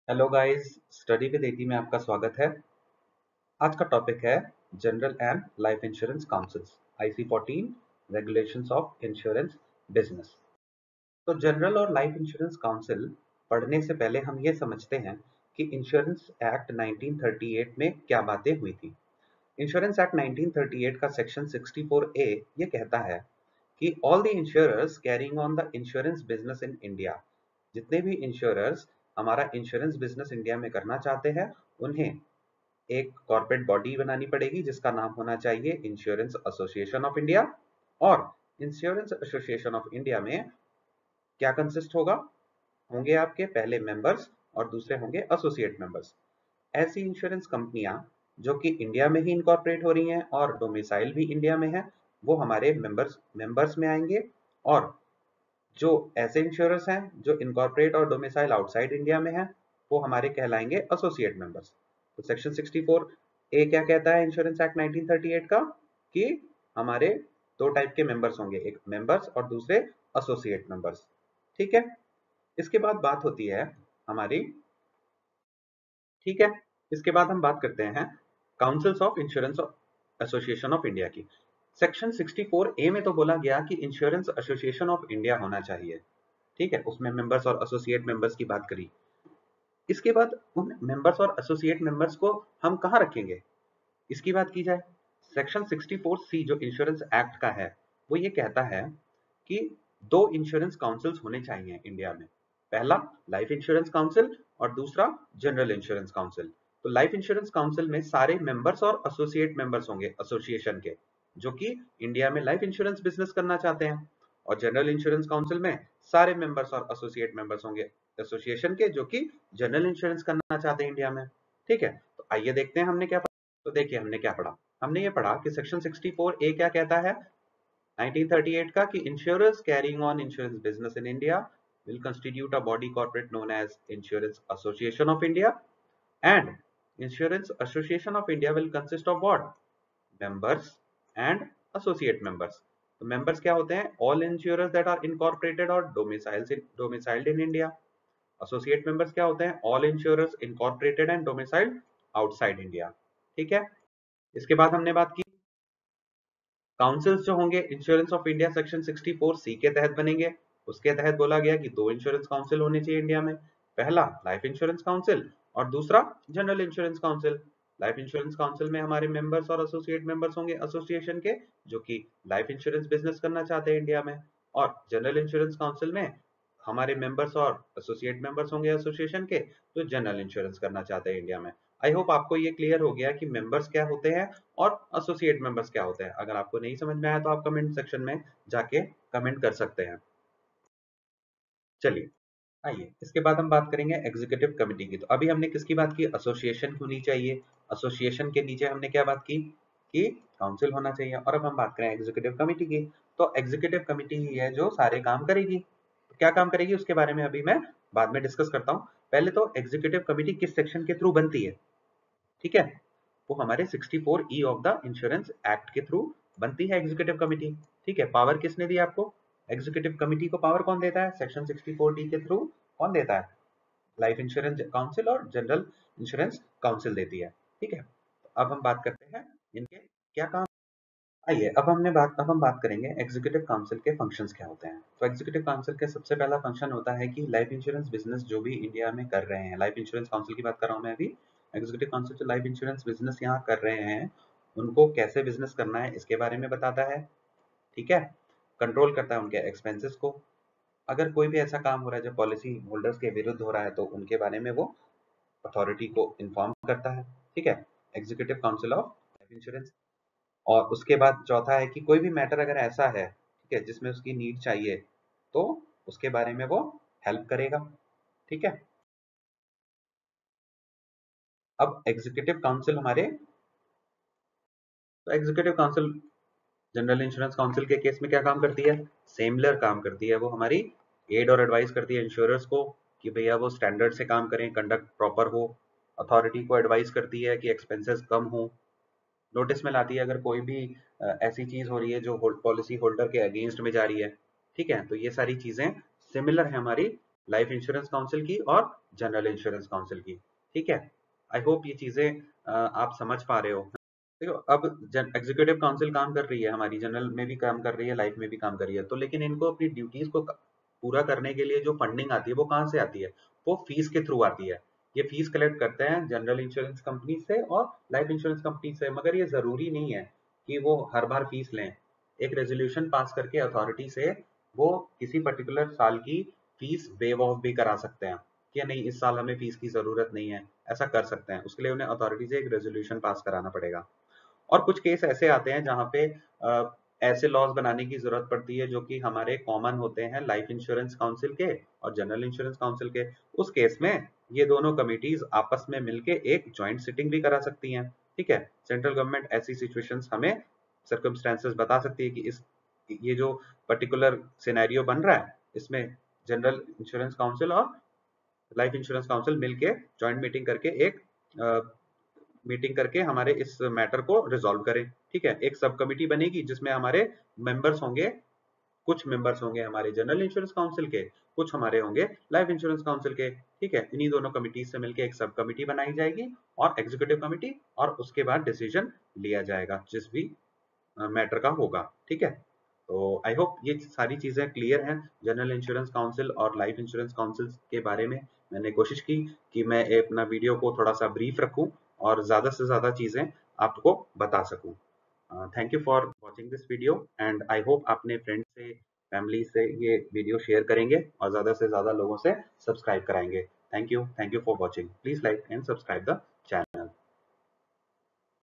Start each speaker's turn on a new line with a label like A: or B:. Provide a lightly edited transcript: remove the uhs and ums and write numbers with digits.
A: Hello guys, study with eighty में आपका स्वागत है। आज का टॉपिक है general and life insurance councils IC 14 regulations of insurance business. तो जनरल और लाइफ इंश्योरेंस काउंसिल पढ़ने से पहले हम ये समझते हैं कि इंश्योरेंस एक्ट 1938 में क्या बातें हुई थी। इंश्योरेंस एक्ट 1938 का सेक्शन 64A ये कहता है कि all the insurers carrying on the insurance business in India, जितने भी इंश्योरर्स हमारा इंश्योरेंस बिजनेस इंडिया में करना चाहते हैं, उन्हें एक कॉर्पोरेट बॉडी बनानी पड़ेगी जिसका नाम होना चाहिए इंश्योरेंस एसोसिएशन ऑफ इंडिया। और इंश्योरेंस एसोसिएशन ऑफ इंडिया में क्या कंसिस्ट होगा, होंगे आपके पहले मेंबर्स और दूसरे होंगे एसोसिएट मेंबर्स। ऐसी इंश्योरेंस कंपनियां जो कि इंडिया में ही इनकॉर्पोरेट हो रही हैं और डोमिसाइल भी इंडिया में है, वो हमारे मेंबर्स में आएंगे। और जो ऐसे इंश्योरर्स हैं जो इनकॉर्पोरेट और डोमिसाइल आउटसाइड इंडिया में है, वो हमारे कहलाएंगे एसोसिएट मेंबर्स। तो सेक्शन 64A क्या कहता है इंश्योरेंस एक्ट 1938 का, कि हमारे दो टाइप के मेंबर्स होंगे, एक मेंबर्स और दूसरे एसोसिएट मेंबर्स। ठीक है, इसके बाद बात होती है हमारी, ठीक है, इसके बाद हम बात करते हैं councils of insurance association of India की। सेक्शन 64A में तो बोला गया कि इंश्योरेंस एसोसिएशन ऑफ इंडिया होना चाहिए, ठीक है, उसमें मेंबर्स और एसोसिएट मेंबर्स की बात करी। इसके बाद उन मेंबर्स और एसोसिएट मेंबर्स को हम कहां रखेंगे, इसकी बात की जाए। सेक्शन 64C जो इंश्योरेंस एक्ट का है, वो ये कहता है कि दो इंश्योरेंस काउंसिल्स होने चाहिए इंडिया में। पहला लाइफ इंश्योरेंस काउंसिल और दूसरा जनरल इंश्योरेंस काउंसिल। तो लाइफ इंश्योरेंस काउंसिल में सारे मेंबर्स और एसोसिएट मेंबर्स होंगे एसोसिएशन के, जो कि इंडिया में लाइफ इंश्योरेंस बिजनेस करना चाहते हैं। और जनरल इंश्योरेंस काउंसिल में सारे मेंबर्स और एसोसिएट मेंबर्स होंगे एसोसिएशन के, जो कि जनरल इंश्योरेंस करना चाहते हैं इंडिया में। ठीक है, तो आइए देखते हैं हमने क्या पढ़ा। तो देखिए हमने क्या पढ़ा, हमने ये पढ़ा कि सेक्शन 64A क्या कहता है 1938 का, कि insurers carrying on insurance business in India will constitute a body corporate known as Insurance Association of India, and Insurance Association of India will consist of what? Members and associate members. तो members क्या होते हैं? All insurers that are incorporated or domiciled in India. Associate members क्या होते हैं? All insurers incorporated and domiciled outside India. ठीक है, इसके बाद हमने बात की काउंसिल्स जो होंगे insurance of India section 64C के तहत बनेंगे। उसके तहत बोला गया कि दो इंश्योरेंस काउंसिल होने चाहिए इंडिया में, पहला लाइफ इंश्योरेंस काउंसिल और दूसरा general insurance council. Life insurance council में हमारे मेंबर्स और एसोसिएट मेंबर्स होंगे एसोसिएशन के, जो कि लाइफ इंश्योरेंस बिजनेस करना चाहते हैं इंडिया में। और जनरल इंश्योरेंस काउंसिल में हमारे मेंबर्स और एसोसिएट मेंबर्स होंगे एसोसिएशन के, जो जनरल इंश्योरेंस करना चाहते हैं इंडिया में। आई होप आपको ये क्लियर हो गया कि मेंबर्स क्या होते हैं और एसोसिएट मेंबर्स क्या होते हैं। अगर आपको नहीं समझ में आया तो आप कमेंट सेक्शन में जाके कमेंट कर सकते हैं। चलिए आइए, इसके बाद हम बात करेंगे एग्जीक्यूटिव कमेटी की। तो अभी हमने किसकी बात की, एसोसिएशन होनी चाहिए, एसोसिएशन के नीचे हमने क्या बात की कि काउंसिल होना चाहिए। और अब हम बात करें एग्जीक्यूटिव कमेटी की। तो एग्जीक्यूटिव कमेटी ही है जो सारे काम करेगी। क्या काम करेगी उसके बारे में अभी मैं बाद में डिस्कस करता हूँ। पहले तो एग्जीक्यूटिव कमेटी किस सेक्शन के थ्रू बनती है, ठीक है, वो हमारे 64E of the insurance act के थ्रू बनती है एग्जीक्यूटिव कमेटी। ठीक है, पावर किसने दी आपको, एग्जीक्यूटिव कमेटी को पावर कौन देता है, सेक्शन 64D के थ्रू कौन देता है, लाइफ इंश्योरेंस काउंसिल और जनरल इंश्योरेंस काउंसिल देती है। ठीक है, तो अब हम बात करते हैं इनके क्या काम। आइए अब हम बात करेंगे एग्जीक्यूटिव काउंसिल के फंक्शंस क्या होते हैं। तो एग्जीक्यूटिव काउंसिल के सबसे पहला फंक्शन होता है कि लाइफ इंश्योरेंस बिजनेस जो भी इंडिया में कर रहे हैं, लाइफ इंश्योरेंस काउंसिल की बात कर रहा हूं मैं अभी, एग्जीक्यूटिव काउंसिल जो लाइफ इंश्योरेंस बिजनेस यहाँ कर रहे हैं, उनको कैसे बिजनेस करना है इसके बारे में बताता है। ठीक है, कंट्रोल करता है उनके एक्सपेंसेस को। अगर कोई भी ऐसा काम हो रहा है जो पॉलिसी होल्डर्स के विरुद्ध हो रहा है, तो उनके बारे में वो अथॉरिटी को इन्फॉर्म करता है। ठीक है, executive council of life insurance. और उसके बाद चौथा है कि कोई भी मैटर अगर ऐसा है, ठीक है, जिसमें उसकी नीड चाहिए, तो उसके बारे में वो हेल्प करेगा। ठीक है, अब एग्जीक्यूटिव काउंसिल हमारे, तो executive council general insurance council के केस में क्या काम करती है, सिमिलर काम करती है। वो हमारी एड और एडवाइस करती है इंश्योरर्स को कि भैया वो स्टैंडर्ड से काम करें, कंडक्ट प्रॉपर हो। अथॉरिटी को एडवाइस करती है कि एक्सपेंसेस कम हो। नोटिस में लाती है अगर कोई भी ऐसी चीज हो रही है जो पॉलिसी होल्डर के अगेंस्ट में जा रही है। ठीक है, तो ये सारी चीजें सिमिलर है हमारी लाइफ इंश्योरेंस काउंसिल की और जनरल इंश्योरेंस काउंसिल की। ठीक है, आई होप ये चीजें आप समझ पा रहे हो। देखो, अब एग्जीक्यूटिव काउंसिल काम कर रही है, हमारी जनरल में भी काम कर रही है, लाइफ में भी काम कर रही है, तो लेकिन इनको अपनी ड्यूटीज को पूरा करने के लिए जो फंडिंग आती है वो कहाँ से आती है? वो फीस के थ्रू आती है। ये फीस कलेक्ट करते हैं जनरल इंश्योरेंस कंपनी से और लाइफ इंश्योरेंस कंपनी से, मगर ये जरूरी नहीं है कि वो हर बार फीस लें। एक रेजोल्यूशन पास करके अथॉरिटी से वो किसी पर्टिकुलर साल की फीस वेव ऑफ भी करा सकते हैं कि नहीं, इस साल हमें फीस की जरूरत नहीं है, ऐसा कर सकते हैं। उसके लिए उन्हें अथॉरिटी से एक रेजोल्यूशन पास कराना पड़ेगा। और कुछ केस ऐसे आते हैं जहां पे ऐसे लॉज बनाने की जरूरत पड़ती है जो कि हमारे कॉमन होते हैं लाइफ इंश्योरेंस काउंसिल के और जनरल इंश्योरेंस काउंसिल के। उस केस में ये दोनों कमिटीज आपस में मिलके एक ज्वाइंट सिटिंग भी करा सकती हैं। ठीक है, सेंट्रल गवर्नमेंट ऐसी सिचुएशंस हमें सर्कमस्टेंसेस बता सकती है कि इस ये जो पर्टिकुलर सिनेरियो बन रहा है, इसमें जनरल इंश्योरेंस काउंसिल और लाइफ इंश्योरेंस काउंसिल मिलके ज्वाइंट मीटिंग करके एक मीटिंग करके हमारे इस मैटर को रिजॉल्व करें। ठीक है, एक सब कमिटी बनेगी जिसमें हमारे मेंबर्स होंगे, कुछ मेंबर्स होंगे हमारे जनरल इंश्योरेंस काउंसिल के, कुछ हमारे होंगे लाइफ इंश्योरेंस काउंसिल के। ठीक है, इन्हीं दोनों कमिटीज से मिलकर एक सब कमिटी बनाई जाएगी और एग्जीक्यूटिव कमिटी, और उसके बाद डिसीजन लिया जाएगा जिस भी मैटर का होगा। ठीक है, तो आई होप ये सारी चीजें क्लियर हैं जनरल इंश्योरेंस काउंसिल और लाइफ इंश्योरेंस काउंसिल के बारे में। मैंने कोशिश की कि मैं अपना वीडियो को थोड़ा सा ब्रीफ रखूं और ज्यादा से ज्यादा चीजें आपको बता सकूं। Thank you for watching this video and I hope अपने फ्रेंड से, फैमिली से ये वीडियो शेयर करेंगे और ज्यादा से ज्यादा लोगों से सब्सक्राइब कराएंगे। Thank you for watching. Please like and subscribe the channel.